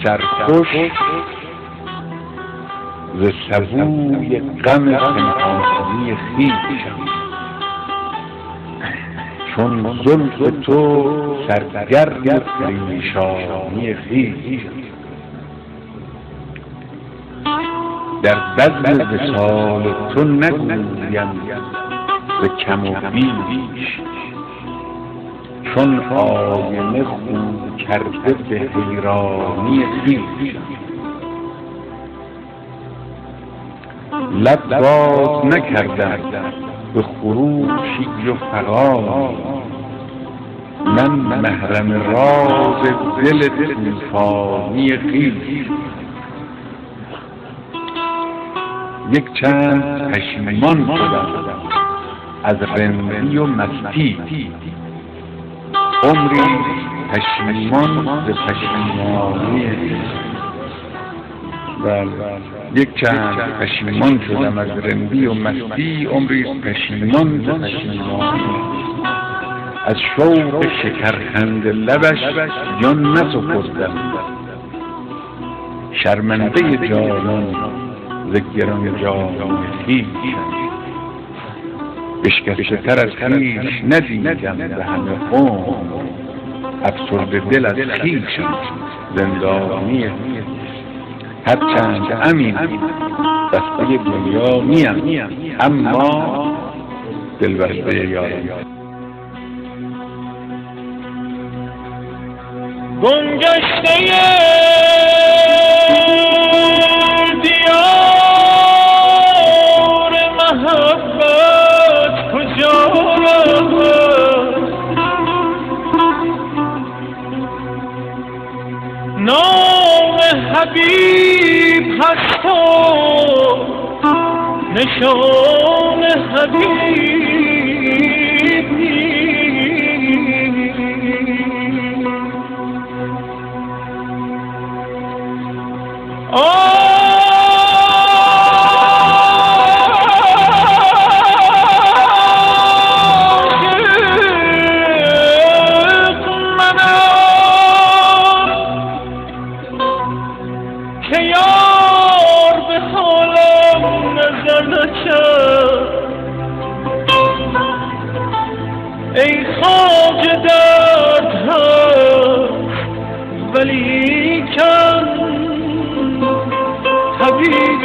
سرخوش ز سبوی غم پنهانی خویشم، چون زلف تو سرگرم پریشانی خویشم. در بزم وصال تو نگویم ز کم و بیش، چون آینه خو کرده به حیرانی خویشم. لب باز نکردم به خروشی و فغانی، من محرم راز دل طوفانی خویشم. یک چند پشیمان شدم از رندی و مستی، عمری پشیمان ز پشیمانی. یک چند پشیمان شدم از رندی و مستی، عمری پشیمان ز پشیمانی. از شوق شکرخند لبش جان نسپردم، شرمنده جانان ز گران جانی خویشم. بشکسته تر از خویش ندیدم به همه عمر، افسرده دل از خویشم زندانی. هرچند امین بسته دنیا نیم، اما دلبسته یارم. گنجشته نام حبیب هست و نشان حبیب ای خواجه درد هست ولیکن طبیب